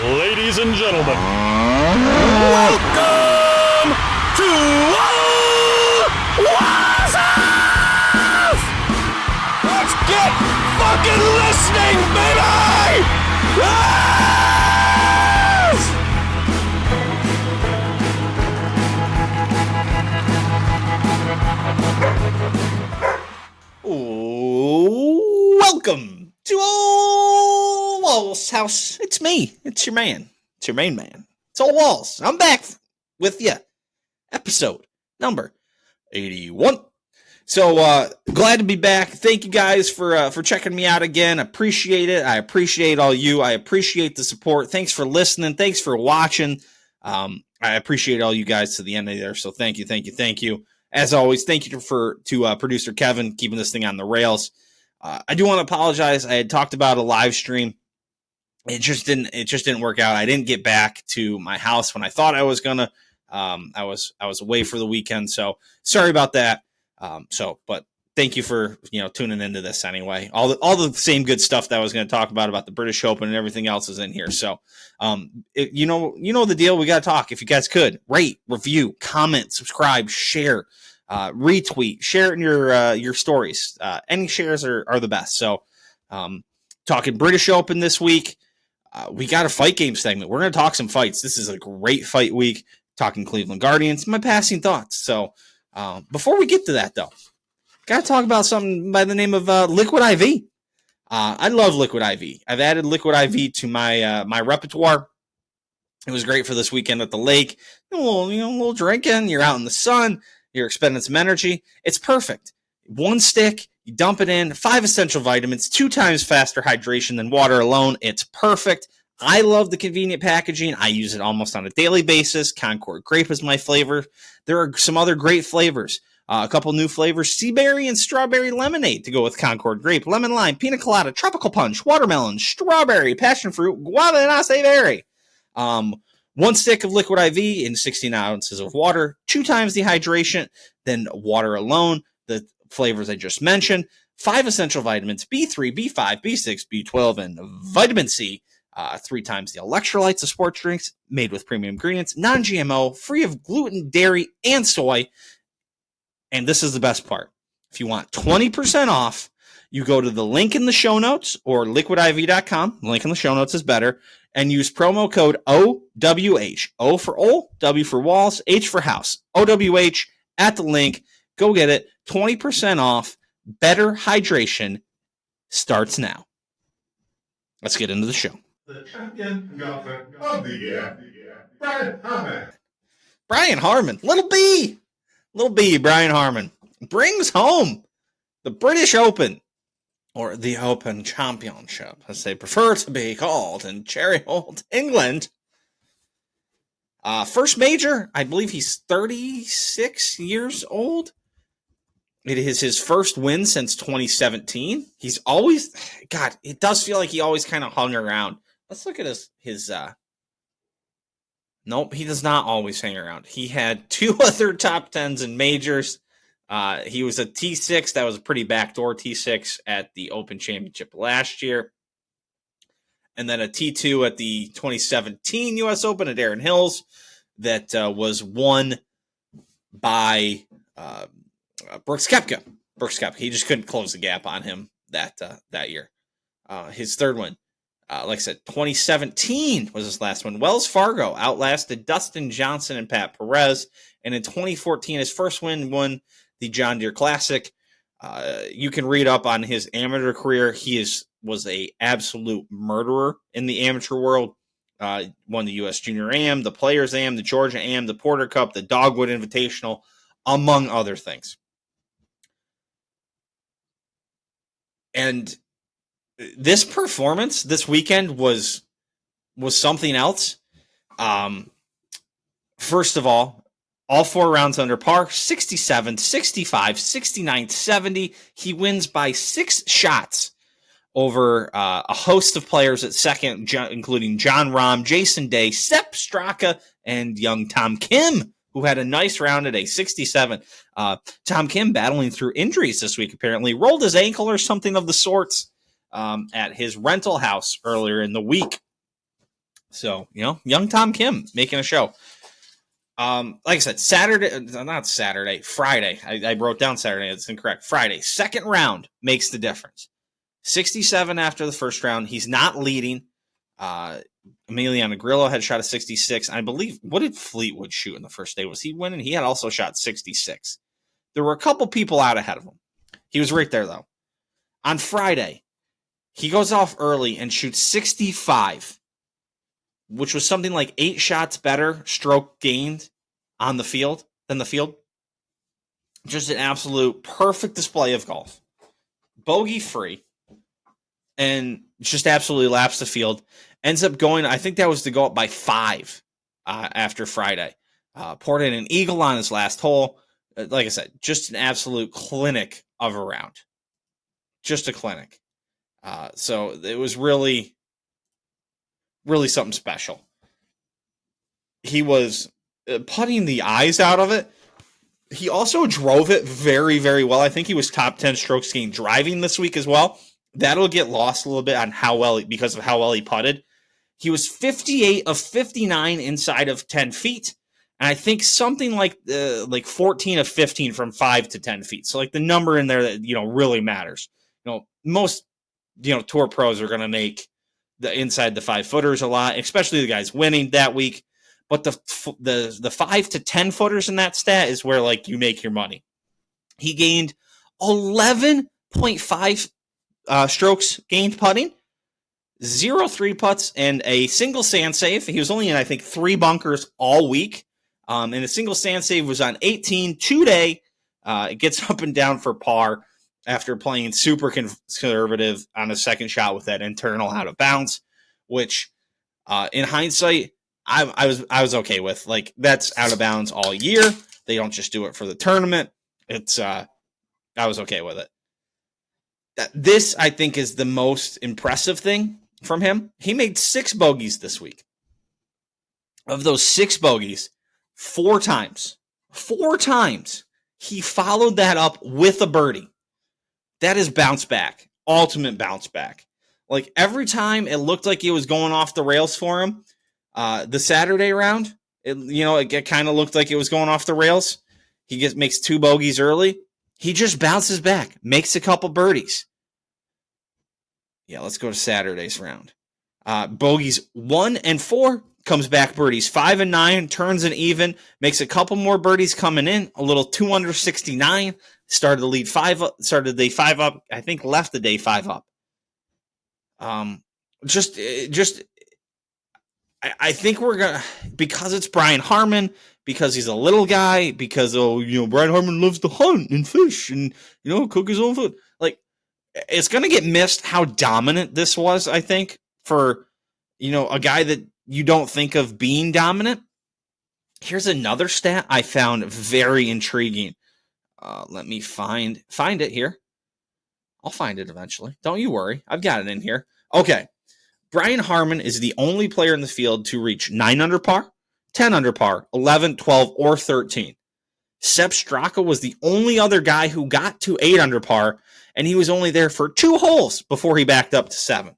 Ladies and gentlemen, welcome to Ole Walls! Let's get fucking listening, baby! Yes! Welcome to Ole Walls' house. It's me. It's your man. It's your main man. It's Ole Walls. I'm back with you. Episode number 81. So glad to be back. Thank you guys for checking me out again. Appreciate it. I appreciate all you. I appreciate the support. Thanks for listening. Thanks for watching. I appreciate all you guys to the end of there. So thank you. As always, thank you to producer Kevin keeping this thing on the rails. I do want to apologize. I had talked about a live stream. It just didn't work out. I didn't get back to my house when I thought I was gonna. I was away for the weekend, so sorry about that. But thank you for tuning into this anyway. All the same good stuff that I was going to talk about the British Open and everything else is in here. So you know the deal. We got to talk. If you guys could rate, review, comment, subscribe, share. Retweet, share it in your stories. Any shares are the best. So, talking British Open this week, we got a fight game segment. We're going to talk some fights. This is a great fight week. Talking Cleveland Guardians, my passing thoughts. So, before we get to that though, got to talk about something by the name of Liquid IV. I love Liquid IV. I've added Liquid IV to my repertoire. It was great for this weekend at the lake. A little drinking. You're out in the sun. You're expending some energy. It's perfect. One stick, you dump it in, 5 essential vitamins, 2 times faster hydration than water alone. It's perfect. I love the convenient packaging. I use it almost on a daily basis. Concord Grape is my flavor. There are some other great flavors. A couple new flavors, sea berry and strawberry lemonade to go with Concord Grape, lemon lime, pina colada, tropical punch, watermelon, strawberry, passion fruit, guava, and acai berry. 1 stick of Liquid IV in 16 ounces of water, 2 times the hydration than water alone, the flavors I just mentioned, 5 essential vitamins, B3, B5, B6, B12, and vitamin C, 3 times the electrolytes of sports drinks, made with premium ingredients, non-GMO, free of gluten, dairy, and soy. And this is the best part. If you want 20% off, you go to the link in the show notes or liquidiv.com. The link in the show notes is better. And use promo code OWH. O for Ole, W for Walls, H for House. OWH at the link. Go get it. 20% off. Better hydration starts now. Let's get into the show. The champion golfer of the year, Brian Harmon. Brian Harmon. Little B, Brian Harmon brings home the British Open. Or the Open Championship, as they prefer to be called in Cherry Old England. First major, I believe he's 36 years old. It is his first win since 2017. He's always, God, it does feel like he always kind of hung around. Let's look at his nope, he does not always hang around. He had 2 other top 10s in majors. He was a T6. That was a pretty backdoor T6 at the Open Championship last year. And then a T2 at the 2017 U.S. Open at Erin Hills that was won by Brooks Koepka. He just couldn't close the gap on him that year. His third one, like I said, 2017 was his last one. Wells Fargo outlasted Dustin Johnson and Pat Perez. And in 2014, his first win won the John Deere Classic. You can read up on his amateur career. He was a absolute murderer in the amateur world. Won the U.S. Junior Am, the Players Am, the Georgia Am, the Porter Cup, the Dogwood Invitational, among other things. And this performance this weekend was something else. First of all 4 rounds under par, 67, 65, 69, 70. He wins by 6 shots over a host of players at second, including John Rahm, Jason Day, Sepp Straka, and young Tom Kim, who had a nice round at a 67. Tom Kim battling through injuries this week, apparently. Rolled his ankle or something of the sorts at his rental house earlier in the week. So, young Tom Kim making a show. Like I said, Friday. I wrote down Saturday. It's incorrect. Friday. Second round makes the difference. 67 after the first round. He's not leading. Emiliano Grillo had shot a 66. I believe, what did Fleetwood shoot in the first day? Was he winning? He had also shot 66. There were a couple people out ahead of him. He was right there, though. On Friday, he goes off early and shoots 65, which was something like 8 shots better stroke gained on the field than the field. Just an absolute perfect display of golf. Bogey free. And just absolutely laps the field. Ends up going, I think that was to go up by 5 after Friday. Poured in an eagle on his last hole. Like I said, just an absolute clinic of a round. Just a clinic. So it was really, really something special. He was putting the eyes out of it. He also drove it very, very well. I think he was top 10 strokes gained driving this week as well. That'll get lost a little bit on because of how well he putted. He was 58 of 59 inside of 10 feet. And I think something like 14 of 15 from 5 to 10 feet. So like the number in there that, really matters. Most, tour pros are going to make the inside the 5-footers a lot, especially the guys winning that week. But the 5 to 10 footers in that stat is where you make your money. He gained 11.5 strokes gained putting, 0 3-putts, and a single sand save. He was only in, I think, 3 bunkers all week. And a single sand save was on 18 today. It gets up and down for par after playing super conservative on a second shot with that internal out of bounds, which in hindsight, I was okay with. That's out of bounds all year. They don't just do it for the tournament. I was okay with it. This, I think, is the most impressive thing from him. He made 6 bogeys this week. Of those 6 bogeys, 4 times, he followed that up with a birdie. That is bounce back, ultimate bounce back. Every time it looked like it was going off the rails for him, the Saturday round, it kind of looked like it was going off the rails. He makes 2 bogeys early. He just bounces back, makes a couple birdies. Yeah, let's go to Saturday's round. Bogeys 1 and 4, comes back birdies 5 and 9, turns an even, makes a couple more birdies coming in, a little 2 under 69, started the lead 5 up, started the day 5 up, I think left the day 5 up. I think we're going to, because it's Brian Harmon, because he's a little guy, because, Brian Harmon loves to hunt and fish and, cook his own food. It's going to get missed how dominant this was, I think, for, a guy that you don't think of being dominant. Here's another stat I found very intriguing. Let me find it here. I'll find it eventually. Don't you worry. I've got it in here. Okay. Brian Harmon is the only player in the field to reach 9 under par, 10 under par, 11, 12, or 13. Sepp Straka was the only other guy who got to 8 under par, and he was only there for 2 holes before he backed up to 7.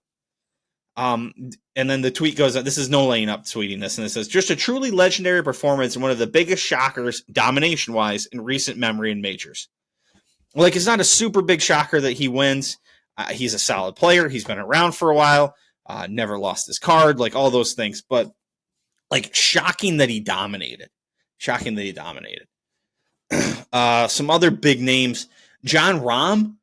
And then the tweet goes, this is No Laying Up tweeting this, and it says, just a truly legendary performance and one of the biggest shockers, domination-wise, in recent memory in majors. It's not a super big shocker that he wins. He's a solid player. He's been around for a while. Never lost his card, all those things. But, shocking that he dominated. Some other big names. John Rahm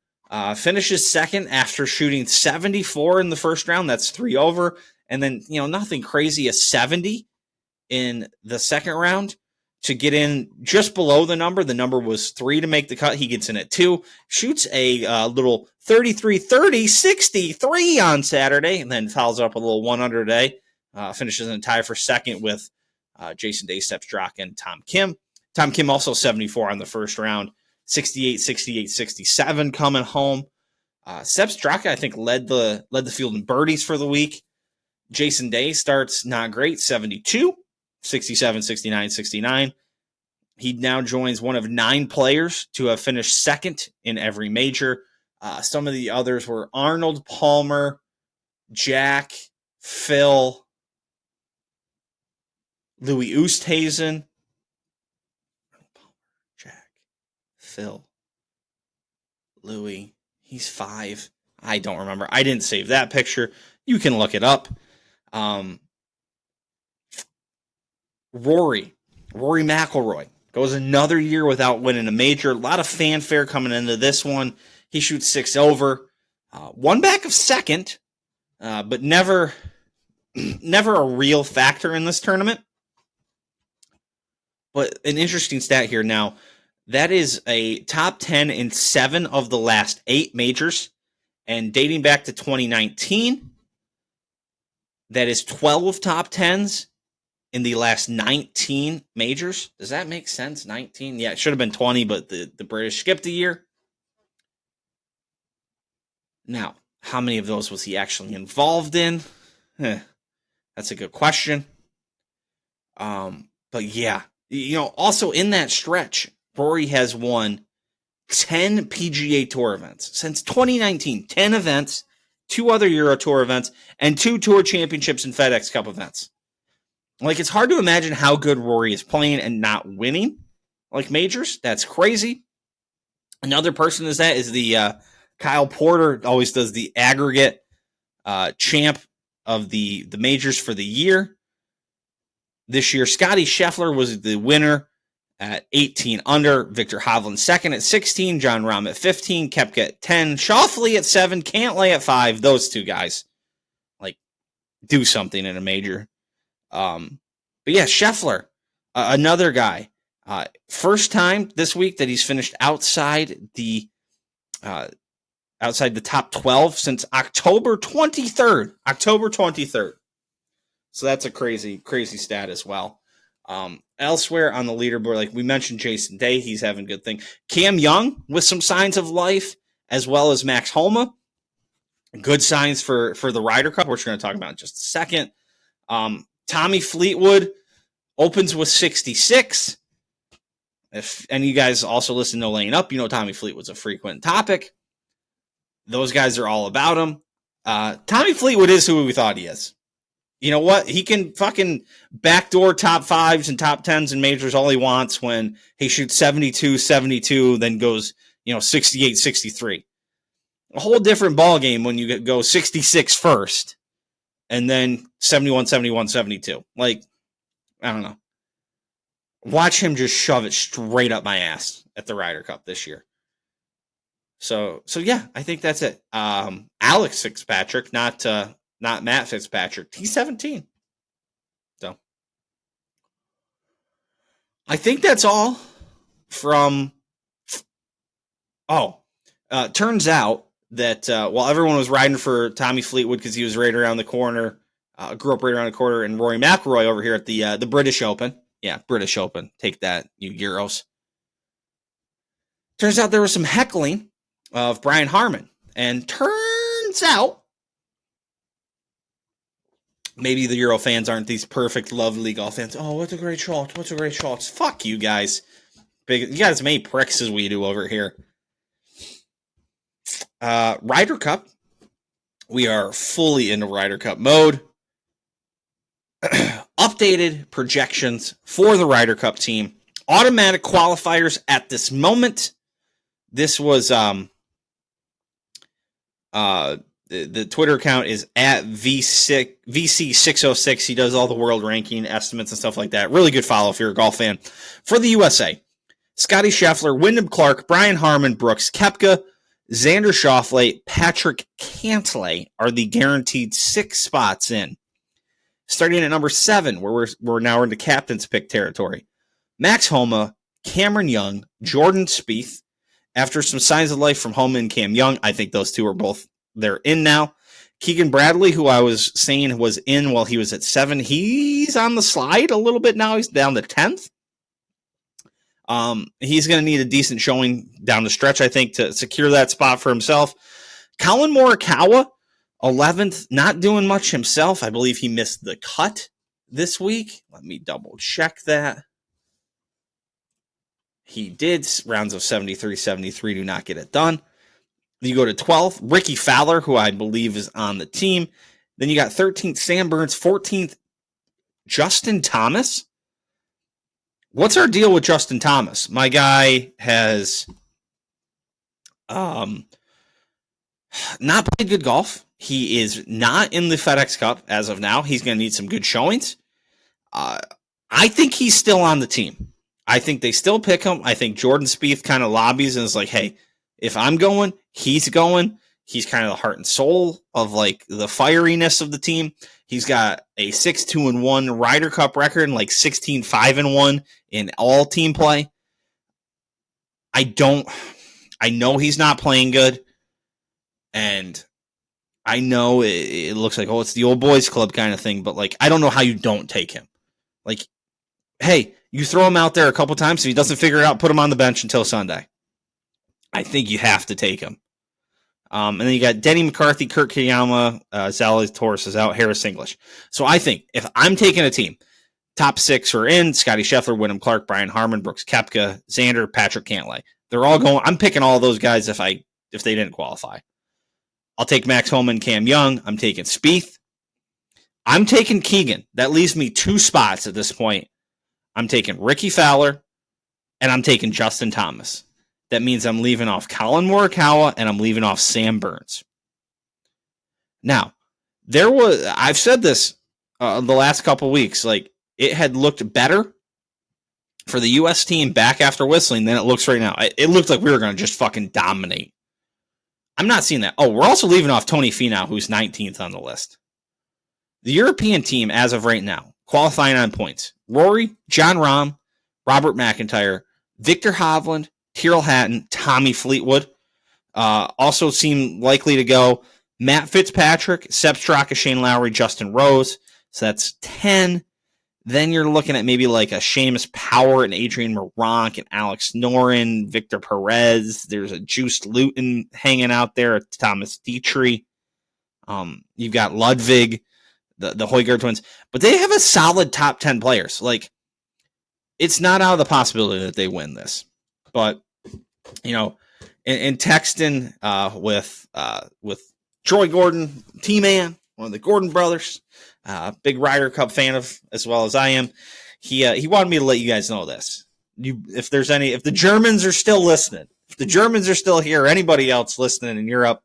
finishes second after shooting 74 in the first round. That's 3 over. And then, nothing crazy, a 70 in the second round to get in just below the number. The number was 3 to make the cut. He gets in at 2, shoots a little 33-30-63 on Saturday, and then fouls up a little 1 under today. Finishes in a tie for second with Jason Day, Sepp Straka, and Tom Kim. Tom Kim also 74 on the first round, 68, 68, 67 coming home. Sepp Straka, I think, led the field in birdies for the week. Jason Day starts not great, 72, 67, 69, 69. He now joins one of 9 players to have finished second in every major. Some of the others were Arnold Palmer, Jack, Phil, Louis Oosthuizen, Jack, Phil, Louis. He's 5. I don't remember. I didn't save that picture. You can look it up. Rory McIlroy goes another year without winning a major. A lot of fanfare coming into this one. He shoots 6 over. One back of second, but never a real factor in this tournament. But an interesting stat here now, that is a top 10 in 7 of the last 8 majors. And dating back to 2019, that is 12 top 10s in the last 19 majors. Does that make sense? 19? Yeah, it should have been 20, but the British skipped a year. Now, how many of those was he actually involved in? That's a good question. But yeah, also in that stretch, Rory has won 10 PGA Tour events since 2019. 10 events, 2 other Euro Tour events, and 2 Tour Championships and FedEx Cup events. Like, it's hard to imagine how good Rory is playing and not winning, like majors. That's crazy. Another person is the Kyle Porter, always does the aggregate champ of the majors for the year. This year, Scotty Scheffler was the winner at 18 under. Victor Hovland second at 16. John Rahm at 15. Koepka at 10. Schauffele at 7. Cantlay at 5. Those 2 guys, do something in a major. But yeah, Scheffler, another guy. First time this week that he's finished outside the top 12 since October 23rd. October 23rd. So that's a crazy stat as well. Elsewhere on the leaderboard, like we mentioned, Jason Day, he's having a good thing. Cam Young with some signs of life, as well as Max Homa. Good signs for the Ryder Cup, which we're going to talk about in just a second. Tommy Fleetwood opens with 66. If any of you guys also listen to Laying Up, Tommy Fleetwood's a frequent topic. Those guys are all about him. Tommy Fleetwood is who we thought he is. You know what? He can fucking backdoor top 5s and top 10s in majors all he wants when he shoots 72, then goes, 68, 63. A whole different ball game when you go 66 first and then 71, 71, 72. Like, I don't know. Watch him just shove it straight up my ass at the Ryder Cup this year. So yeah, I think that's it. Alex Fitzpatrick, not Matt Fitzpatrick. He's 17. So I think that's all from. Turns out that while everyone was riding for Tommy Fleetwood because he was right around the corner, grew up right around the corner, and Rory McIlroy over here at the British Open. Yeah, British Open. Take that, you Euros. Turns out there was some heckling of Brian Harmon. And turns out maybe the Euro fans aren't these perfect, lovely golf fans. Oh, what's a great shot. What's a great shot. Fuck you guys. You guys as many pricks as we do over here. Ryder Cup. We are fully into Ryder Cup mode. Updated projections for the Ryder Cup team. Automatic qualifiers at this moment. This was the Twitter account is at VC606. He does all the world ranking estimates and stuff like that. Really good follow if you're a golf fan. For the USA, Scotty Scheffler, Wyndham Clark, Brian Harmon, Brooks Koepka, Xander Schauffele, Patrick Cantlay are the guaranteed 6 spots in. Starting at number 7, where we're now into captain's pick territory. Max Homa, Cameron Young, Jordan Spieth. After some signs of life from Homa and Cam Young, I think those 2 are both, they're in now. Keegan Bradley, who I was saying was in while he was at 7, he's on the slide a little bit now. He's down to 10th. He's going to need a decent showing down the stretch, I think, to secure that spot for himself. Colin Morikawa, 11th, not doing much himself. I believe he missed the cut this week. Let me double check that. He did. Rounds of 73, 73 do not get it done. You go to 12th, Ricky Fowler, who I believe is on the team. Then you got 13th, Sam Burns, 14th, Justin Thomas. what's our deal with Justin Thomas? My guy has not played good golf. He is not in the FedEx Cup as of now. He's going to need some good showings. I think he's still on the team. I think they still pick him. I think Jordan Spieth kind of lobbies and is like, hey, if I'm going, he's going. He's kind of the heart and soul of like the fieriness of the team. He's got a 6-2-1 Ryder Cup record and like 16-5-1 in all team play. I know he's not playing good. And I know it looks like, oh, it's the old boys club kind of thing. But like, I don't know how you don't take him. Like, hey, you throw him out there a couple times. If he doesn't figure it out, put him on the bench until Sunday. I think you have to take him. And then you got Denny McCarthy, Kurt Kiyama, Zalatoris is out, Harris English. So I think if I'm taking a team, top 6 are in: Scotty Scheffler, Wyndham Clark, Brian Harmon, Brooks Koepka, Xander, Patrick Cantlay. They're all going. I'm picking all of those guys if they didn't qualify. I'll take Max Homa, Cam Young. I'm taking Spieth. I'm taking Keegan. That leaves me 2 spots at this point. I'm taking Ricky Fowler, and I'm taking Justin Thomas. That means I'm leaving off Colin Morikawa and I'm leaving off Sam Burns. Now, I've said this the last couple weeks, like it had looked better for the U.S. team back after Whistling than it looks right now. It looked like we were going to just fucking dominate. I'm not seeing that. Oh, we're also leaving off Tony Finau, who's 19th on the list. The European team, as of right now, qualifying on points: Rory, John Rahm, Robert McIntyre, Victor Hovland, Tyrrell Hatton, Tommy Fleetwood. Also seem likely to go Matt Fitzpatrick, Sepp Straka, Shane Lowry, Justin Rose. So that's 10. Then you're looking at maybe like a Seamus Power and Adrian Moronk and Alex Noren, Victor Perez. There's a Juiced Luton hanging out there, Thomas Dietrich. You've got Ludwig, the Højgaard twins. But they have a solid top 10 players. Like, it's not out of the possibility that they win this. But, you know, in texting with Troy Gordon, T-Man, one of the Gordon brothers, big Ryder Cup fan of as well as I am, he wanted me to let you guys know this. If the Germans are still listening, if the Germans are still here, or anybody else listening in Europe,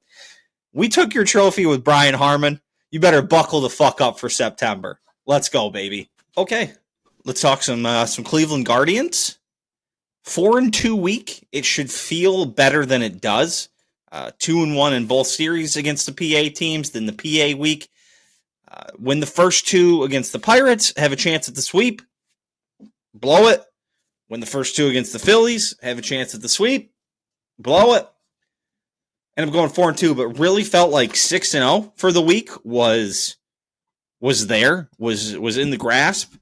we took your trophy with Brian Harmon. You better buckle the fuck up for September. Let's go, baby. Okay, let's talk some Cleveland Guardians. 4-2 week. It should feel better than it does. 2-1 in both series against the PA teams. Then the PA week. Win the first 2 against the Pirates. Have a chance at the sweep. Blow it. Win the first 2 against the Phillies. Have a chance at the sweep. Blow it. End up going 4-2, but really felt like 6-0 for the week was there. Was in the grasp.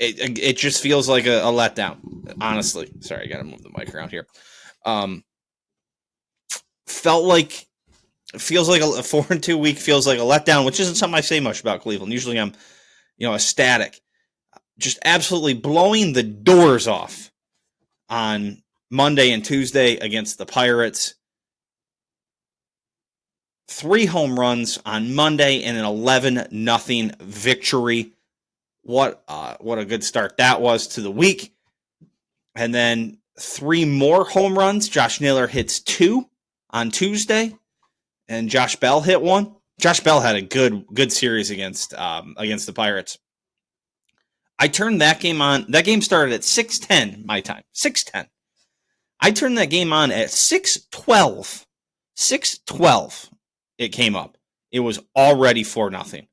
It just feels like a letdown, honestly. Sorry, I got to move the mic around here. Feels like a 4-2 week feels like a letdown, which isn't something I say much about Cleveland. Usually I'm, ecstatic. Just absolutely blowing the doors off on Monday and Tuesday against the Pirates. 3 home runs on Monday and an 11-0 victory. What a good start that was to the week. And then 3 more home runs. Josh Naylor hits 2 on Tuesday, and Josh Bell hit 1. Josh Bell had a good series against the Pirates. I turned that game on. That game started at 6:10 my time. 6:10. I turned that game on at 6:12. 6:12 it came up. It was already 4-0.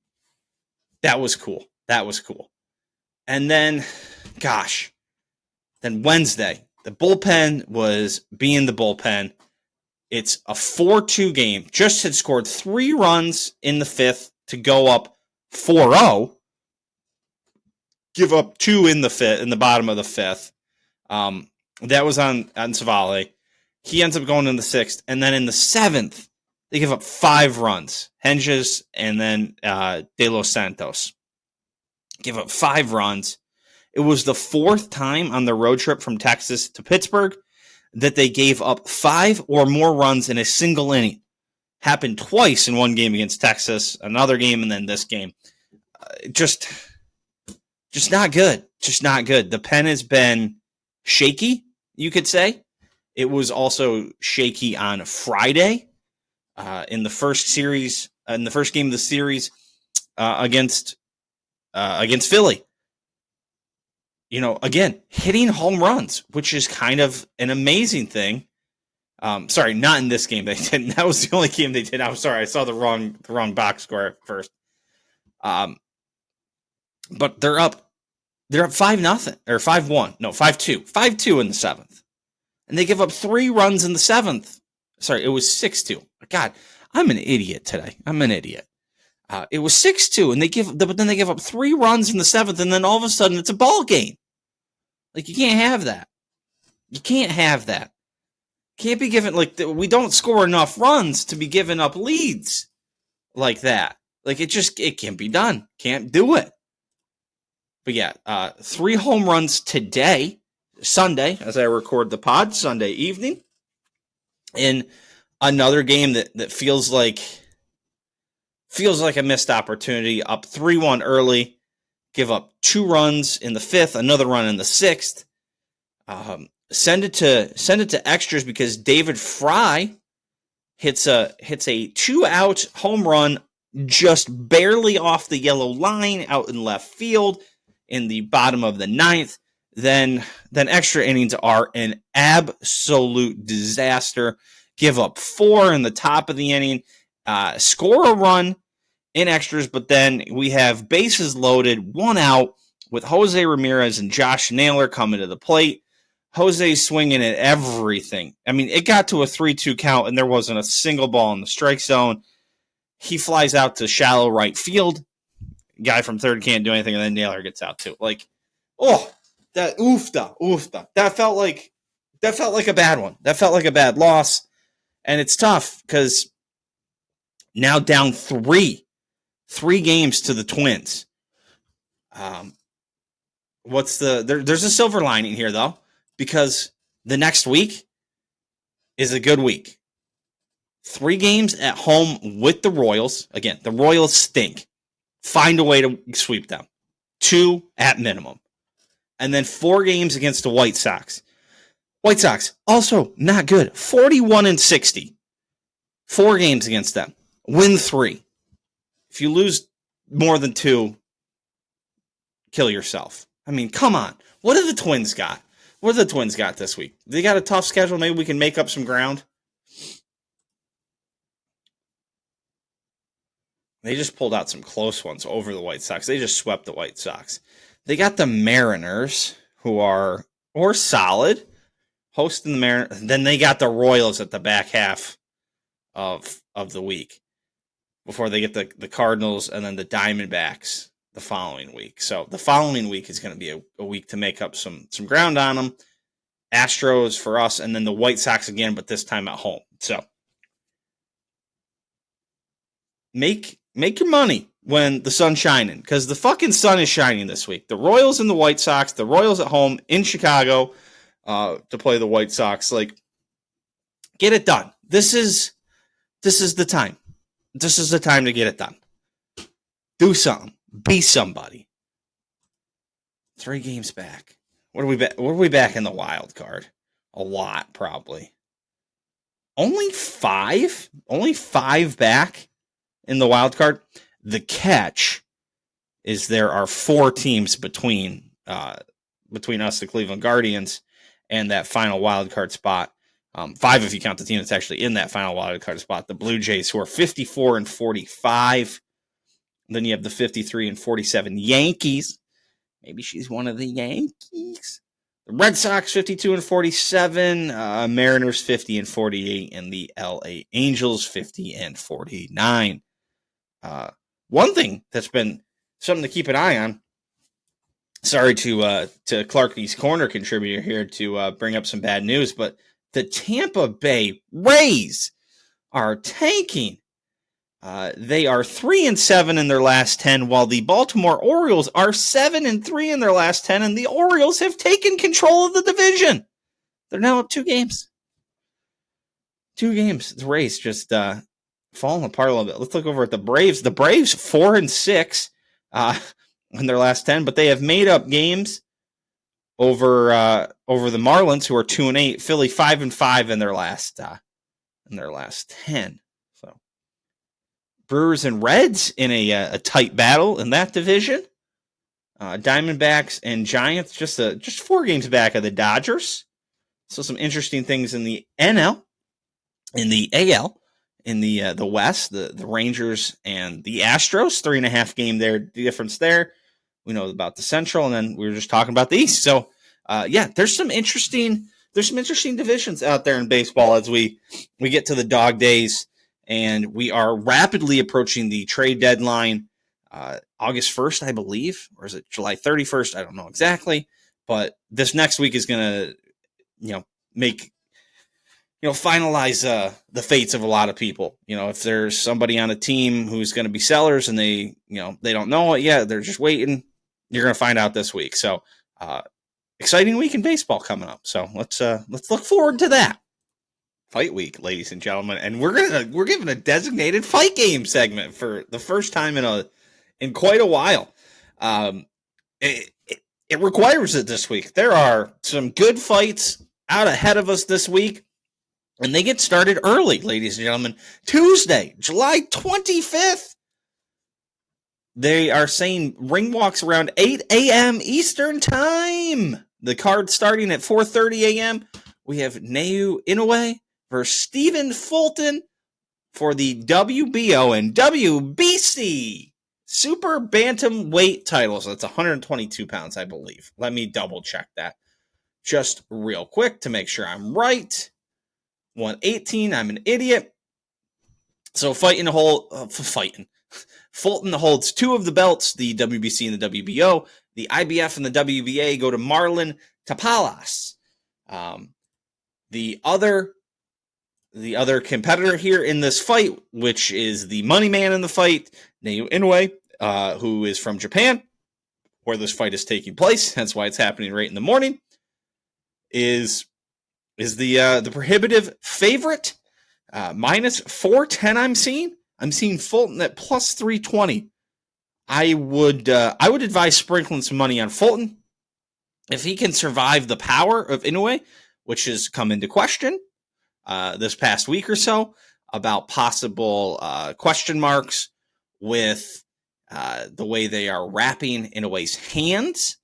That was cool. And then, then Wednesday, the bullpen was being the bullpen. It's a 4-2 game. Just had scored 3 runs in the 5th to go up 4-0. Give up 2 in the 5th, in the bottom of the 5th. That was on Savale. He ends up going in the 6th. And then in the 7th, they give up 5 runs. Henges and then De Los Santos. Give up 5 runs. It was the 4th time on the road trip from Texas to Pittsburgh that they gave up 5 or more runs in a single inning. Happened twice in one game against Texas, another game, and then this game. Just just not good. Just not good. The pen has been shaky, you could say. It was also shaky on Friday in the first series, in the first game of the series against Philly. Again, hitting home runs, which is kind of an amazing thing. Sorry, not in this game. They didn't. That was the only game they did. I'm sorry, I saw the wrong box score at first. But they're up 5-0 or 5-1. No, 5-2. 5-2 in the seventh. And they give up 3 runs in the seventh. Sorry, it was 6-2. God, I'm an idiot today. I'm an idiot. It was 6-2, but then they give up 3 runs in the seventh, and then all of a sudden it's a ball game. Like, you can't have that. You can't have that. Can't be given, we don't score enough runs to be giving up leads like that. Like, it can't be done. Can't do it. But yeah, 3 home runs today, Sunday, as I record the pod, Sunday evening, in another game that feels like a missed opportunity. Up 3-1 early, give up 2 runs in the 5th, another run in the 6th. Send it to extras because David Fry hits a 2-out home run just barely off the yellow line out in left field in the bottom of the 9th. Then extra innings are an absolute disaster. Give up 4 in the top of the inning, score a run in extras, but then we have bases loaded, 1 out with Jose Ramirez and Josh Naylor coming to the plate. Jose swinging at everything. I mean, it got to a 3-2 count, and there wasn't a single ball in the strike zone. He flies out to shallow right field. Guy from third can't do anything, and then Naylor gets out too. That oofda. That felt like a bad one. That felt like a bad loss, and it's tough because now down 3 games to the Twins. There's a silver lining here though, because the next week is a good week. 3 games at home with the Royals. Again, the Royals stink. Find a way to sweep them. 2 at minimum. And then 4 games against the White Sox. White Sox, also not good. 41-60. 4 games against them. Win 3. If you lose more than 2, kill yourself. I mean, come on. What have the Twins got? What have the Twins got this week? They got a tough schedule. Maybe we can make up some ground. They just pulled out some close ones over the White Sox. They just swept the White Sox. They got the Mariners, who are solid, hosting the Mariners. Then they got the Royals at the back half of the week before they get the Cardinals and then the Diamondbacks the following week. So the following week is going to be a week to make up some ground on them. Astros for us, and then the White Sox again, but this time at home. So make your money when the sun's shining, because the fucking sun is shining this week. The Royals and the White Sox, the Royals at home in Chicago to play the White Sox. Like, get it done. This is the time. This is the time to get it done. Do something. Be somebody. 3 games back. What are we back in the wild card? A lot, probably. Only 5? Only 5 back in the wild card. The catch is there are 4 teams between us, the Cleveland Guardians, and that final wild card spot. 5 if you count the team that's actually in that final wild card spot. The Blue Jays, who are 54-45. Then you have the 53-47 Yankees. Maybe she's one of the Yankees. The Red Sox 52-47, Mariners 50-48, and the LA Angels 50-49. One thing that's been something to keep an eye on. Sorry to Clarky's Corner contributor here to bring up some bad news, but the Tampa Bay Rays are tanking. They are 3-7 in their last 10, while the Baltimore Orioles are 7-3 in their last 10, and the Orioles have taken control of the division. They're now up 2 games. 2 games. The Rays just falling apart a little bit. Let's look over at the Braves. The Braves 4-6. in their last 10, but they have made up games over the Marlins, who are 2-8. Philly 5-5 in their last 10. So Brewers and Reds in a tight battle in that division. Diamondbacks and Giants just 4 games back of the Dodgers. So some interesting things in the NL, in the AL, in the West, the Rangers and the Astros, 3.5 game difference there. We know about the Central, and then we were just talking about the East. So there's some interesting divisions out there in baseball as we get to the dog days, and we are rapidly approaching the trade deadline. August 1st, I believe, or is it July 31st? I don't know exactly, but this next week is going to, finalize the fates of a lot of people. If there's somebody on a team who's going to be sellers and they don't know it yet, they're just waiting. You're going to find out this week. So, exciting week in baseball coming up. So let's look forward to that. Fight week, ladies and gentlemen, and we're giving a designated fight game segment for the first time in quite a while. It requires it this week. There are some good fights out ahead of us this week, and they get started early, ladies and gentlemen. Tuesday, July 25th. They are saying ring walks around 8 a.m. Eastern time. The card starting at 4:30 a.m. We have Neu Inoue versus Stephen Fulton for the WBO and WBC Super Bantamweight titles. That's 122 pounds, I believe. Let me double check that just real quick to make sure I'm right. 118, I'm an idiot. So Fulton holds 2 of the belts, the WBC and the WBO. The IBF and the WBA go to Marlon Tapalas. The other competitor here in this fight, which is the money man in the fight, Neu Inoue, who is from Japan, where this fight is taking place. That's why it's happening right in the morning. Is the prohibitive favorite, minus 410. I'm seeing Fulton at plus 320. I would advise sprinkling some money on Fulton if he can survive the power of Inoue, which has come into question this past week or so about possible question marks with the way they are wrapping Inoue's hands.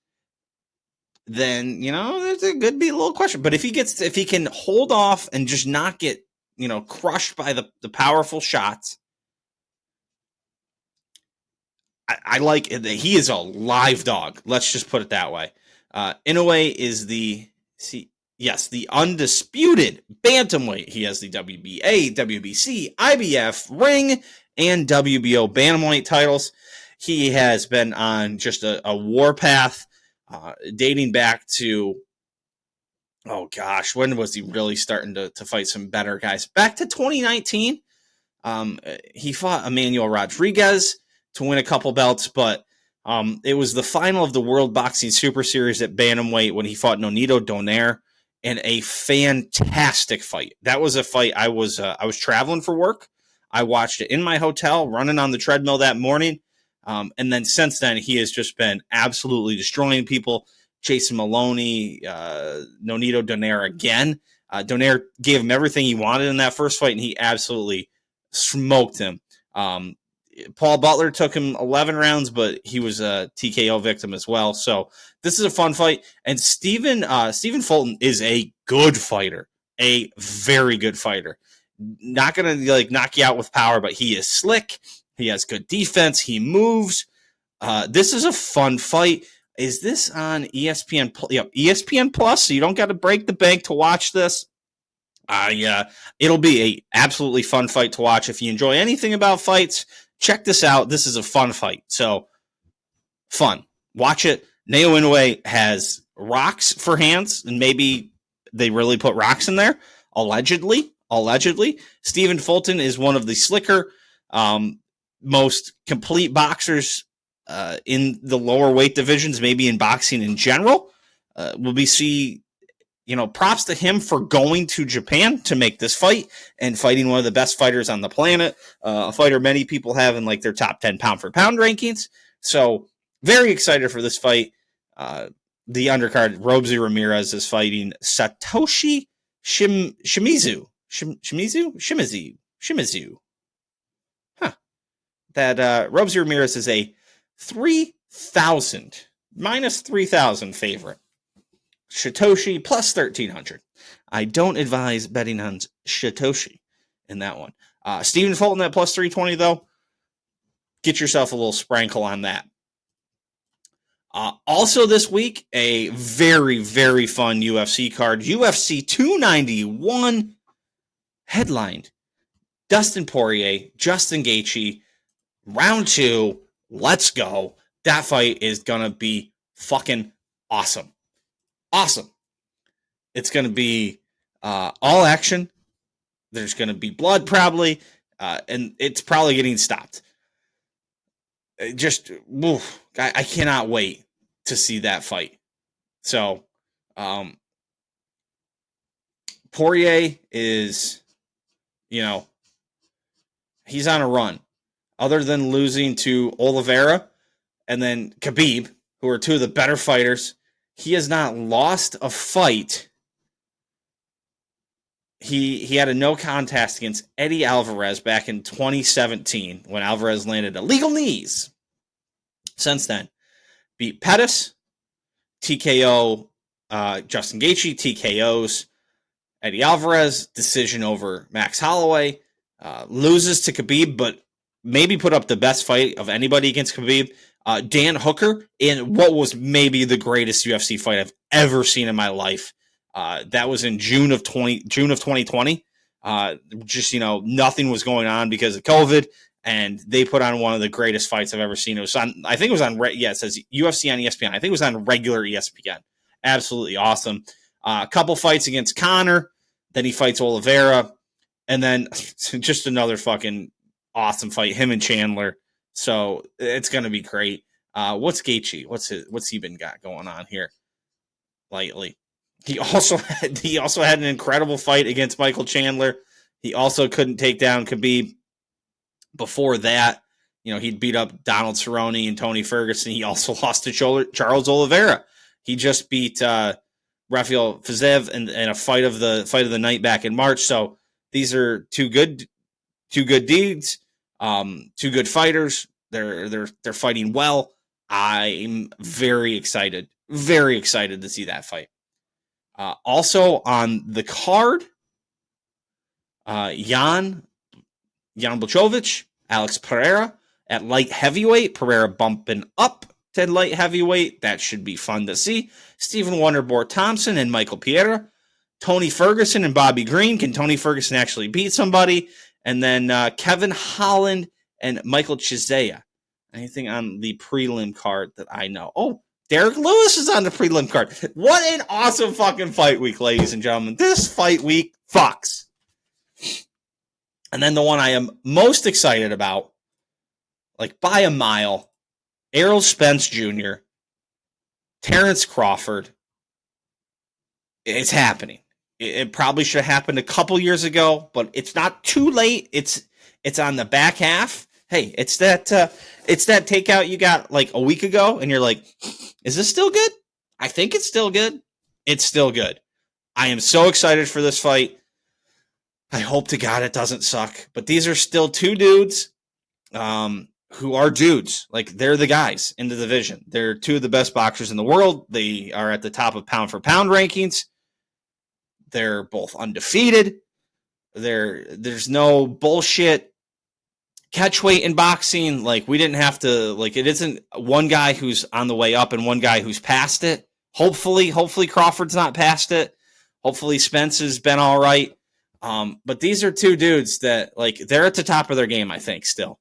Then there could be a little question. But if he can hold off and just not get crushed by the powerful shots, I like it. He is a live dog. Let's just put it that way. Inoue is the undisputed bantamweight. He has the WBA, WBC, IBF, ring, and WBO bantamweight titles. He has been on just a warpath, dating back to, when was he really starting to fight some better guys? Back to 2019. He fought Emmanuel Rodriguez to win a couple belts, but it was the final of the World Boxing Super Series at bantamweight when he fought Nonito Donaire in a fantastic fight. That was a fight I was traveling for work. I watched it in my hotel, running on the treadmill that morning. And then since then, he has just been absolutely destroying people. Jason Maloney, Nonito Donaire again. Donaire gave him everything he wanted in that first fight, and he absolutely smoked him. Paul Butler took him 11 rounds, but he was a TKO victim as well. So this is a fun fight. And Stephen Fulton is a good fighter, a very good fighter. Not going to knock you out with power, but he is slick. He has good defense. He moves. This is a fun fight. Is this on ESPN? ESPN Plus, so you don't got to break the bank to watch this. It'll be a absolutely fun fight to watch. If you enjoy anything about fights, check this out. This is a fun fight. So fun. Watch it. Neo Inoue has rocks for hands, and maybe they really put rocks in there. Allegedly. Stephen Fulton is one of the slicker, most complete boxers in the lower weight divisions, maybe in boxing in general. Props to him for going to Japan to make this fight and fighting one of the best fighters on the planet, a fighter many people have in their top 10 pound for pound rankings. So very excited for this fight. The undercard, Robezy Ramirez is fighting Satoshi Shimizu. Shimizu. Huh. That Robezy Ramirez is a 3,000, minus 3,000 favorite. Satoshi plus 1,300. I don't advise betting on Satoshi in that one. Stephen Fulton at plus 320, though. Get yourself a little sprinkle on that. Also this week, a very, very fun UFC card. UFC 291 headlined Dustin Poirier, Justin Gaethje, round 2. Let's go. That fight is going to be fucking awesome. Awesome. It's going to be all action. There's going to be blood probably, and it's probably getting stopped. Just, oof, I cannot wait to see that fight. So, Poirier is, he's on a run. Other than losing to Oliveira and then Khabib, who are two of the better fighters, he has not lost a fight. He had a no contest against Eddie Alvarez back in 2017 when Alvarez landed illegal knees. Since then, beat Pettis, TKO Justin Gaethje, TKOs Eddie Alvarez, decision over Max Holloway, loses to Khabib, but maybe put up the best fight of anybody against Khabib. Dan Hooker in what was maybe the greatest UFC fight I've ever seen in my life. That was in June of 2020. Nothing was going on because of COVID. And they put on one of the greatest fights I've ever seen. It was on, I think it was on, it says UFC on ESPN. I think it was on regular ESPN. Absolutely awesome. A couple fights against Conor. Then he fights Oliveira. And then just another fucking awesome fight, him and Chandler. So it's going to be great. What's Gaethje? What's he been got going on here lately? He also had an incredible fight against Michael Chandler. He also couldn't take down Khabib. Before that, he'd beat up Donald Cerrone and Tony Ferguson. He also lost to Charles Oliveira. He just beat Rafael Fiziev in a fight of the night back in March. So these are two good dudes, two good fighters. They're fighting well. I'm very excited to see that fight. Also on the card, Jan Blachowicz, Alex Pereira at light heavyweight. Pereira bumping up to light heavyweight. That should be fun to see. Stephen Wonderboy Thompson and Michael Piera. Tony Ferguson and Bobby Green. Can Tony Ferguson actually beat somebody? And then Kevin Holland and Michael Chiesa. Anything on the prelim card that I know? Oh, Derek Lewis is on the prelim card. What an awesome fucking fight week, ladies and gentlemen. This fight week fucks. And then the one I am most excited about, like by a mile, Errol Spence Jr., Terrence Crawford. It's happening. It probably should have happened a couple years ago, but it's not too late. It's on the back half. Hey, it's that takeout you got like a week ago, and you're like, is this still good? I think it's still good. It's still good. I am so excited for this fight. I hope to God it doesn't suck. But these are still two dudes who are dudes. Like, they're the guys in the division. They're two of the best boxers in the world. They are at the top of pound-for-pound rankings. They're both undefeated. There's no bullshit catch weight in boxing. Like, we didn't have to, like, it isn't one guy who's on the way up and one guy who's past it. Hopefully Crawford's not past it. Hopefully Spence has been all right. But these are two dudes that, like, they're at the top of their game, I think, still.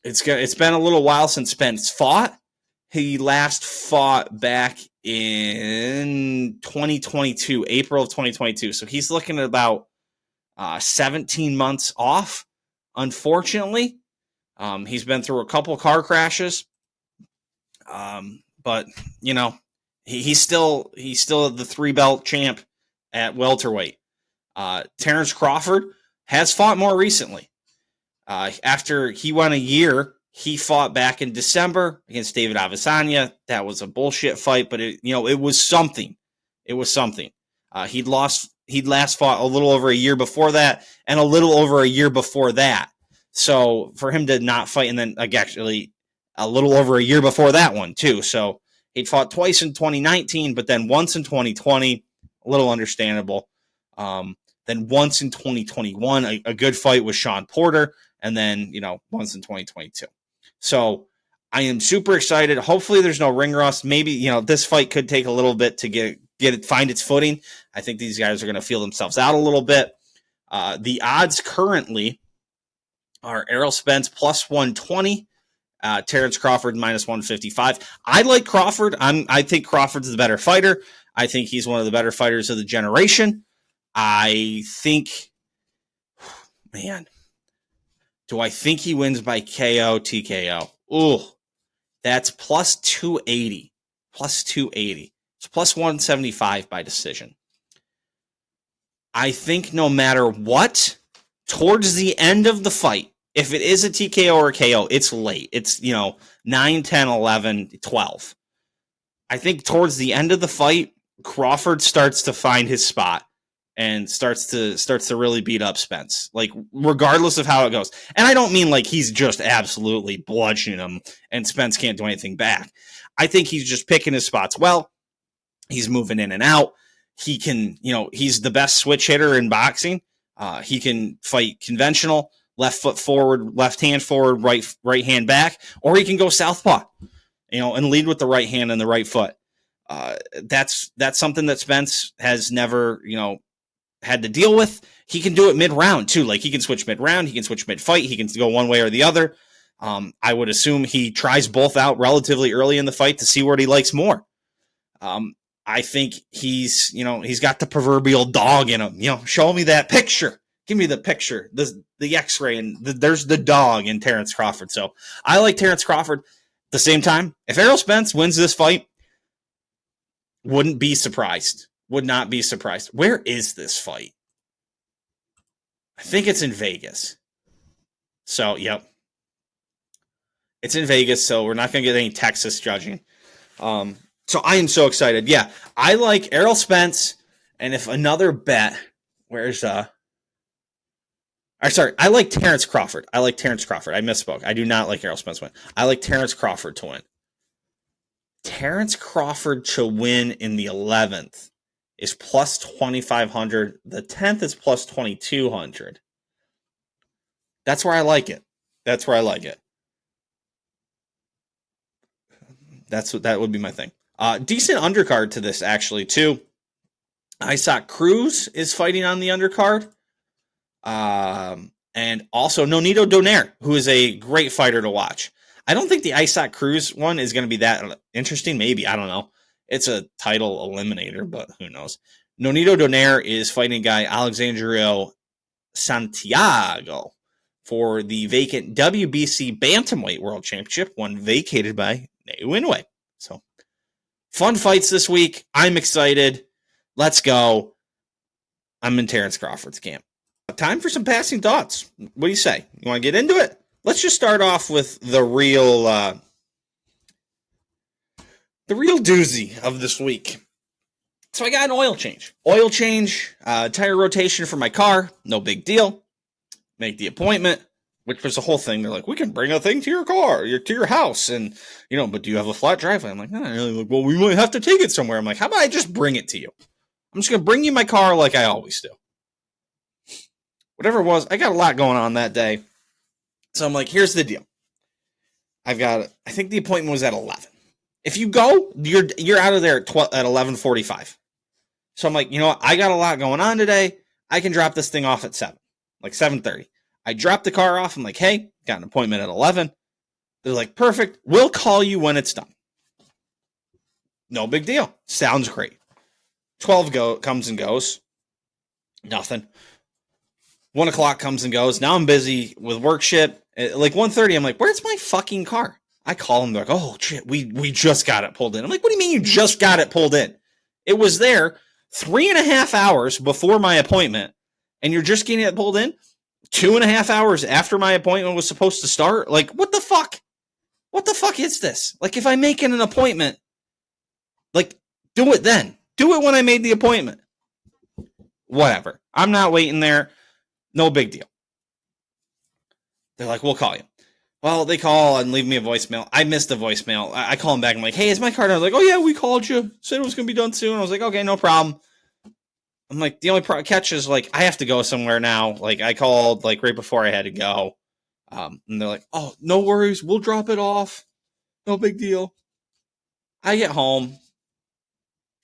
It's been a little while since Spence fought. He last fought back in 2022, April of 2022. So he's looking at about 17 months off, unfortunately. He's been through a couple car crashes. But, you know, he's still the 3-belt champ at welterweight. Terrence Crawford has fought more recently. After he went a year, He fought back in December against David Adesanya. That was a bullshit fight, but it was something. It was something. He'd last fought a little over a year before that, and a little over a year before that. So for him to not fight, and then actually a little over a year before that one too. So he'd fought twice in 2019, but then once in 2020, a little understandable. Then once in 2021, a good fight with Sean Porter, and then once in 2022. So I am super excited. Hopefully there's no ring rust. Maybe, this fight could take a little bit to find its footing. I think these guys are going to feel themselves out a little bit. The odds currently are Errol Spence plus 120, Terrence Crawford minus 155. I like Crawford. I think Crawford's the better fighter. I think he's one of the better fighters of the generation. I think, man, do I think he wins by KO, TKO? Ooh, that's plus 280. Plus 280. It's plus 175 by decision. I think no matter what, towards the end of the fight, if it is a TKO or a KO, it's late. It's, 9, 10, 11, 12. I think towards the end of the fight, Crawford starts to find his spot and starts to really beat up Spence, like regardless of how it goes. And I don't mean like he's just absolutely bludgeoning him and Spence can't do anything back. I think he's just picking his spots well. He's moving in and out. He can, he's the best switch hitter in boxing. He can fight conventional, left foot forward, left hand forward, right hand back, or he can go southpaw, and lead with the right hand and the right foot. That's something that Spence has never, had to deal with. He can do it mid-round too. Like he can switch mid-round, he can switch mid-fight, he can go one way or the other. I would assume he tries both out relatively early in the fight to see what he likes more. I think he's got the proverbial dog in him. Show me that picture. Give me the picture, the X-ray, and there's the dog in Terrence Crawford. So I like Terrence Crawford. At the same time, if Errol Spence wins this fight, wouldn't be surprised. Would not be surprised. Where is this fight? I think it's in Vegas. So, yep. It's in Vegas, so we're not going to get any Texas judging. So I am so excited. Yeah, I like Errol Spence, and if another bet, I like Terrence Crawford. I misspoke. I do not like Errol Spence win. I like Terrence Crawford to win. Terrence Crawford to win in the 11th is plus 2,500. The 10th is plus 2,200. That's where I like it. That would be my thing. Decent undercard to this, actually, too. Isaac Cruz is fighting on the undercard. And also Nonito Donaire, who is a great fighter to watch. I don't think the Isaac Cruz one is going to be that interesting. Maybe. I don't know. It's a title eliminator, but who knows? Nonito Donaire is fighting guy Alexandrio Santiago for the vacant WBC Bantamweight World Championship, one vacated by Nate Winway. So, fun fights this week. I'm excited. Let's go. I'm in Terrence Crawford's camp. Time for some passing thoughts. What do you say? You want to get into it? Let's just start off with the real doozy of this week. So I got an oil change. Tire rotation for my car. No big deal. Make the appointment, which was the whole thing. They're like, we can bring a thing to your car, to your house. And, but do you have a flat driveway? I'm like, no, really. Like, well, we might have to take it somewhere. I'm like, how about I just bring it to you? I'm just going to bring you my car like I always do. Whatever it was, I got a lot going on that day. So I'm like, here's the deal. I think the appointment was at 11. If you go, you're out of there at 11:45. So I'm like, what? I got a lot going on today. I can drop this thing off at 7, like 7:30. I dropped the car off. I'm like, hey, got an appointment at 11. They're like, perfect. We'll call you when it's done. No big deal. Sounds great. 12 comes and goes. Nothing. 1 o'clock comes and goes. Now I'm busy with work shit. Like 1:30, I'm like, where's my fucking car? I call them. They're like, oh, shit, we just got it pulled in. I'm like, what do you mean you just got it pulled in? It was there 3.5 hours before my appointment, and you're just getting it pulled in 2.5 hours after my appointment was supposed to start? Like, what the fuck? What the fuck is this? Like, if I'm making an appointment, like, do it then. Do it when I made the appointment. Whatever. I'm not waiting there. No big deal. They're like, we'll call you. Well, they call and leave me a voicemail. I missed the voicemail. I call them back. I'm like, hey, is my card? I was like, oh, yeah, we called you. Said it was going to be done soon. I was like, okay, no problem. I'm like, the only catch is, like, I have to go somewhere now. Like, I called, like, right before I had to go. And they're like, oh, no worries. We'll drop it off. No big deal. I get home.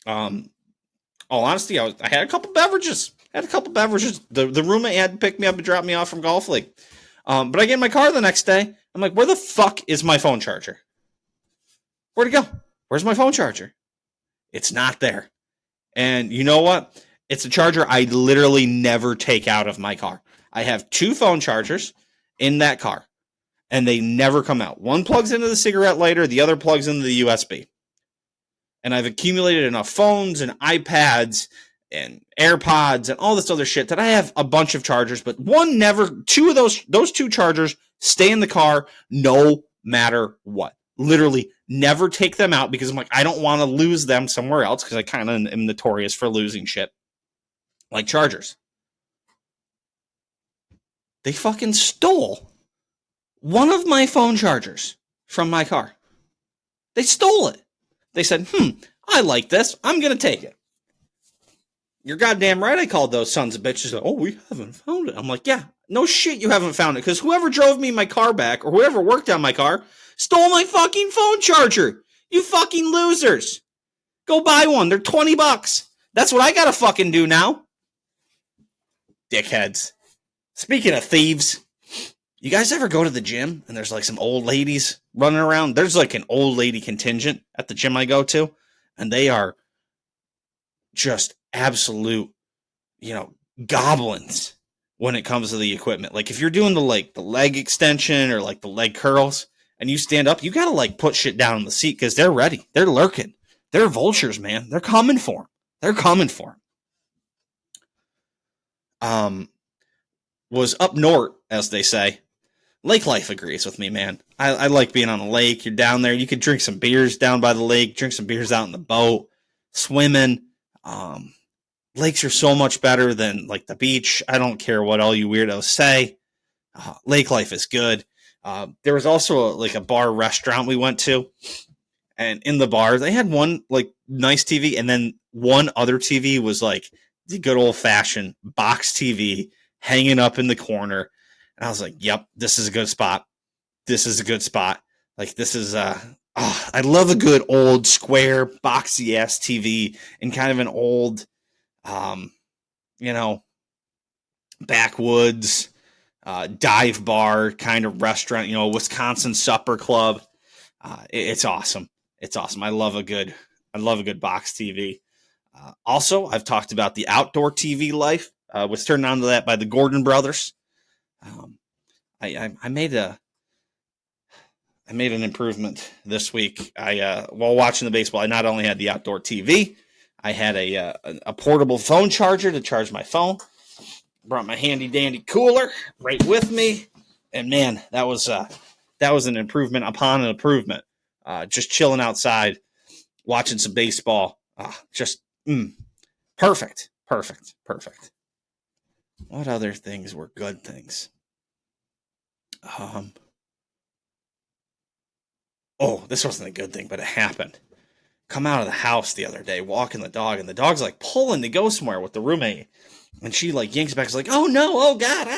All honesty, I had a couple beverages. The roommate had to pick me up and drop me off from golf league. But I get in my car the next day. I'm like, where the fuck is my phone charger? Where'd it go? Where's my phone charger? It's not there. And you know what? It's a charger I literally never take out of my car. I have 2 phone chargers in that car, and they never come out. One plugs into the cigarette lighter, the other plugs into the USB. And I've accumulated enough phones and iPads and AirPods and all this other shit that I have a bunch of chargers, but two of those 2 chargers stay in the car no matter what. Literally never take them out because I'm like, I don't want to lose them somewhere else because I kind of am notorious for losing shit like chargers. They fucking stole one of my phone chargers from my car. They stole it. They said, I like this. I'm going to take it. You're goddamn right I called those sons of bitches. Oh, we haven't found it. I'm like, yeah, no shit you haven't found it. Because whoever drove me my car back or whoever worked on my car stole my fucking phone charger. You fucking losers. Go buy one. They're $20. That's what I got to fucking do now. Dickheads. Speaking of thieves, you guys ever go to the gym and there's like some old ladies running around? There's like an old lady contingent at the gym I go to, and they are just absolute, goblins when it comes to the equipment. Like if you're doing the leg extension or like the leg curls and you stand up, you got to like put shit down on the seat because they're ready. They're lurking. They're vultures, man. They're coming for them. Was up north, as they say. Lake life agrees with me, man. I like being on a lake. You're down there. You could drink some beers down by the lake, drink some beers out in the boat, swimming. Lakes are so much better than like the beach. I don't care what all you weirdos say. Lake life is good. There was also a bar restaurant we went to, and in the bar they had one like nice TV, and then one other TV was like the good old fashioned box TV hanging up in the corner. And I was like, yep, this is a good spot. Like this is I love a good old square boxy ass TV in kind of an old backwoods dive bar kind of restaurant, Wisconsin supper club. It's awesome. I love a good box TV. Also, I've talked about the outdoor TV life. Was turned on to that by the Gordon brothers. I made an improvement this week. While watching the baseball, I not only had the outdoor TV, I had a portable phone charger to charge my phone. Brought my handy dandy cooler right with me, and man, that was an improvement upon an improvement. Just chilling outside, watching some baseball. Perfect. What other things were good things? This wasn't a good thing, but it happened. Come out of the house the other day, walking the dog, and the dog's like pulling to go somewhere with the roommate. And she like yanks back, like, oh no, oh God,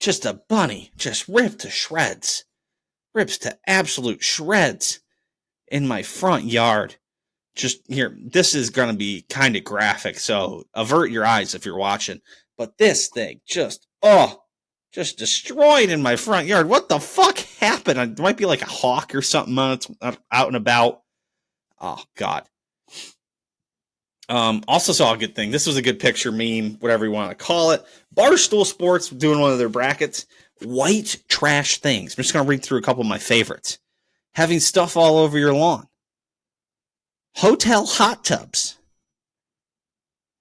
Just a bunny, just ripped to shreds. Rips to absolute shreds in my front yard. Just here, this is going to be kind of graphic, so avert your eyes if you're watching. But this thing just destroyed in my front yard. What the fuck happened? It might be like a hawk or something out and about. Oh, God. Also saw a good thing. This was a good picture, meme, whatever you want to call it. Barstool Sports doing one of their brackets. White trash things. I'm just going to read through a couple of my favorites. Having stuff all over your lawn. Hotel hot tubs.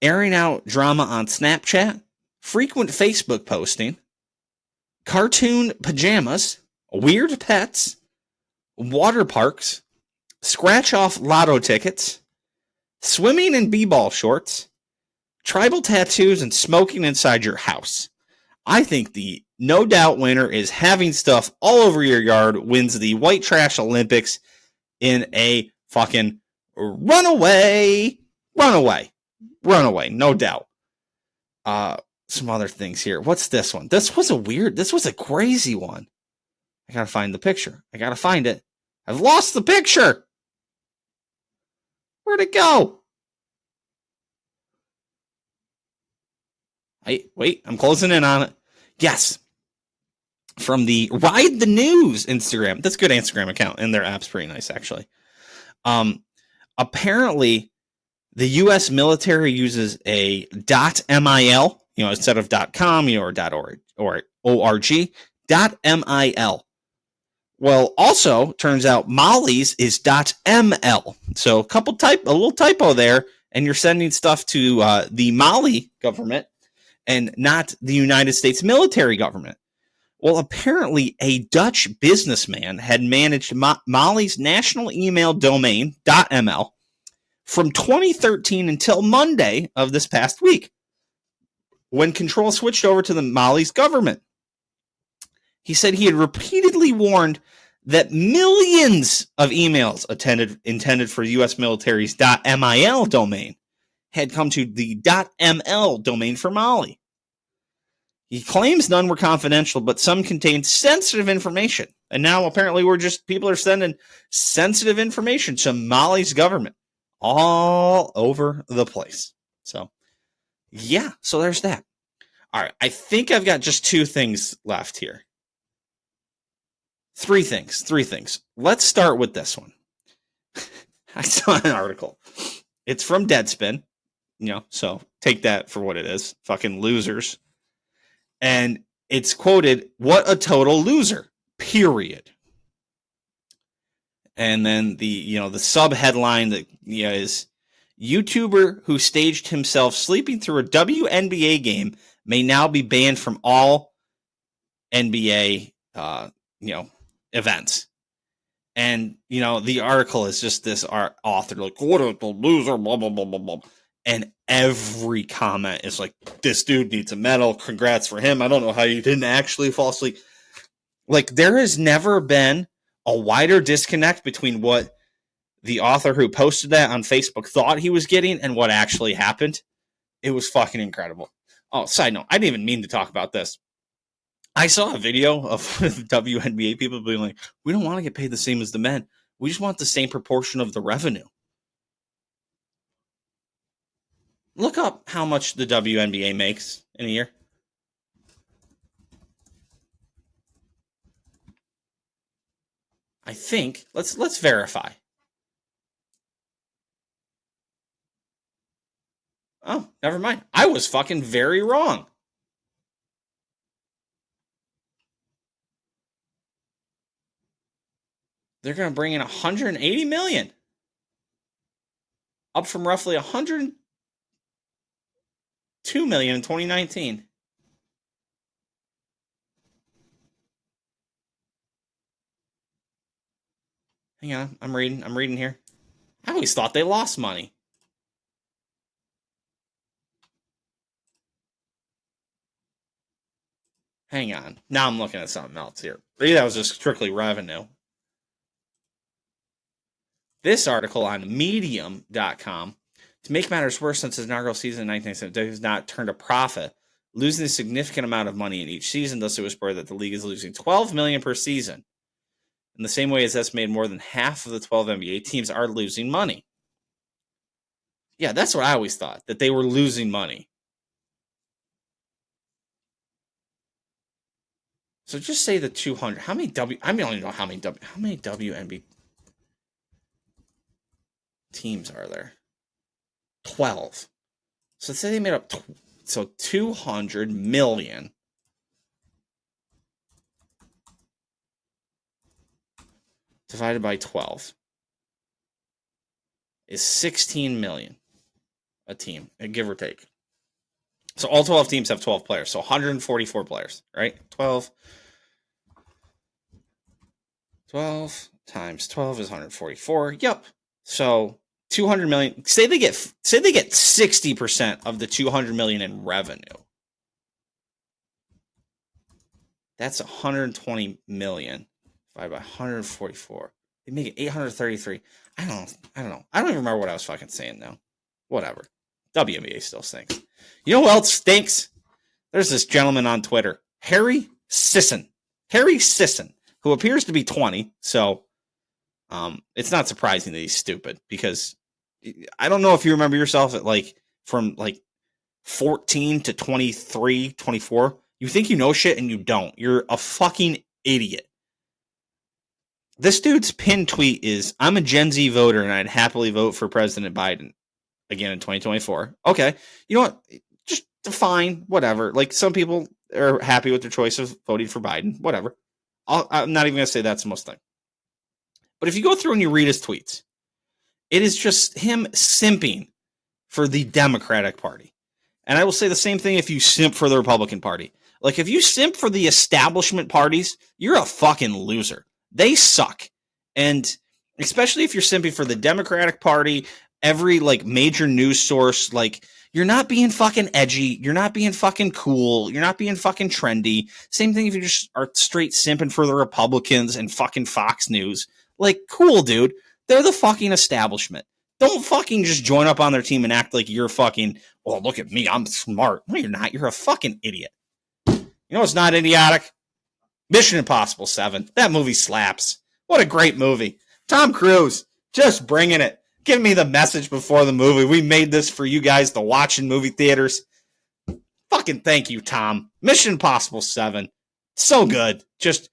Airing out drama on Snapchat. Frequent Facebook posting. Cartoon pajamas. Weird pets. water parks, scratch-off lotto tickets, swimming in b-ball shorts, tribal tattoos, and smoking inside your house. I think the no doubt winner is having stuff all over your yard wins the White Trash Olympics in a fucking runaway, no doubt. Some other things here. What's this one? This was a crazy one. I gotta find the picture. I gotta find it. I've lost the picture. Where'd it go? Wait, I'm closing in on it. Yes. From the Ride the News Instagram. That's a good Instagram account, and their app's pretty nice, actually. Apparently, the U.S. military uses a .mil, instead of .com, or .org, .mil. Well, also turns out Molly's is .ml. So a little typo there, and you're sending stuff to the Mali government and not the United States military government. Well, apparently a Dutch businessman had managed Mali's national email domain, .ml, from 2013 until Monday of this past week, when control switched over to the Mali's government. He said he had repeatedly warned that millions of emails intended for U.S. military's .mil domain had come to the .ml domain for Mali. He claims none were confidential, but some contained sensitive information. And now apparently people are sending sensitive information to Mali's government all over the place. So, yeah, so there's that. All right, I think I've got just two things left here. Three things. Let's start with this one. I saw an article. It's from Deadspin, so take that for what it is. Fucking losers. And it's quoted, "What a total loser, period." And then the sub headline that is, "YouTuber who staged himself sleeping through a WNBA game may now be banned from all NBA events." And the article is just this author like, "What a loser, blah blah blah blah blah." And every comment is like, "This dude needs a medal. Congrats for him. I don't know how you didn't actually fall asleep." Like, there has never been a wider disconnect between what the author who posted that on Facebook thought he was getting and what actually happened. It was fucking incredible. Oh, side note, I didn't even mean to talk about this. I saw a video of WNBA people being like, "We don't want to get paid the same as the men. We just want the same proportion of the revenue." Look up how much the WNBA makes in a year. I think let's verify. Oh, never mind. I was fucking very wrong. They're going to bring in $180 million, up from roughly $102 million in 2019. Hang on, I'm reading here. I always thought they lost money. Hang on. Now I'm looking at something else here. Maybe that was just strictly revenue. This article on Medium.com, to make matters worse, since his inaugural season in 1970 has not turned a profit, losing a significant amount of money in each season. Thus, it was reported that the league is losing $12 million per season. In the same way as estimated, more than half of the 12 NBA teams are losing money. Yeah, that's what I always thought, that they were losing money. So just say the 200. How many I don't even know how many WNBA teams are there? 12. So say they made up so 200 million divided by 12 is 16 million a team, give or take. So all 12 teams have 12 players, so 144 players, right? 12 times 12 is 144. Yep. So 200 million. Say they get 60% of the 200 million in revenue. That's 120 million divided by 144. They make it 833. I don't know. I don't even remember what I was fucking saying now. Whatever. WNBA still stinks. You know who else stinks? There's this gentleman on Twitter, Harry Sisson, who appears to be 20. So it's not surprising that he's stupid, because I don't know if you remember yourself at from 14 to 23, 24. You think you know shit and you don't. You're a fucking idiot. This dude's pinned tweet is, I'm a Gen Z voter and I'd happily vote for President Biden again in 2024. Okay. You know what? Just fine. Whatever. Like, some people are happy with their choice of voting for Biden. Whatever. I'm not even going to say that's the most thing. But if you go through and you read his tweets, it is just him simping for the Democratic Party. And I will say the same thing if you simp for the Republican Party. Like, if you simp for the establishment parties, you're a fucking loser. They suck. And especially if you're simping for the Democratic Party, every major news source, you're not being fucking edgy. You're not being fucking cool. You're not being fucking trendy. Same thing if you just are straight simping for the Republicans and fucking Fox News. Cool, dude. They're the fucking establishment. Don't fucking just join up on their team and act like you're fucking, oh, look at me, I'm smart. No, you're not. You're a fucking idiot. You know what's not idiotic? Mission Impossible 7. That movie slaps. What a great movie. Tom Cruise, just bringing it. Give me the message before the movie. We made this for you guys to watch in movie theaters. Fucking thank you, Tom. Mission Impossible 7. So good. Just,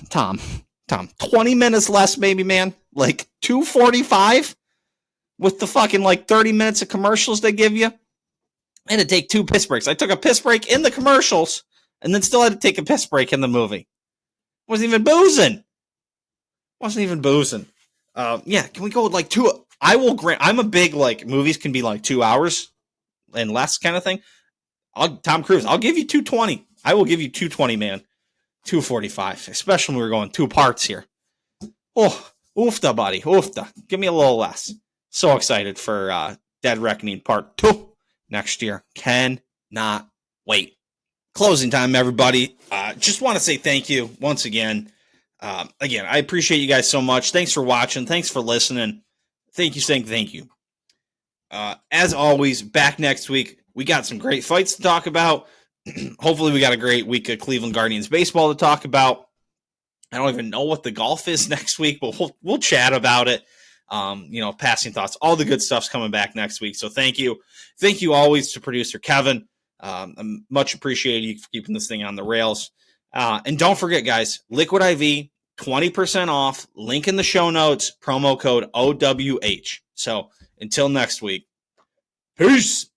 Tom, 20 minutes less maybe, man. 2:45 with the fucking 30 minutes of commercials they give you. I had to take 2 piss breaks. I took a piss break in the commercials and then still had to take a piss break in the movie. Wasn't even boozing. Yeah, can we go with 2? I will grant, I'm a big, movies can be 2 hours and less kind of thing. Tom Cruise, I'll give you 220. I will give you 220, man. 245, especially when we're going 2 parts here. Oh, oofta, buddy. Oofta. Give me a little less. So excited for Dead Reckoning Part 2 next year. Cannot wait. Closing time, everybody. Just want to say thank you once again. Again, I appreciate you guys so much. Thanks for watching. Thanks for listening. Thank you, saying thank you. As always, back next week. We got some great fights to talk about. Hopefully, we got a great week of Cleveland Guardians baseball to talk about. I don't even know what the golf is next week, but we'll chat about it. Passing thoughts, all the good stuff's coming back next week. So thank you. Thank you always to producer Kevin. I'm much appreciated for keeping this thing on the rails. And don't forget, guys, Liquid IV, 20% off, link in the show notes, promo code OWH. So until next week, peace.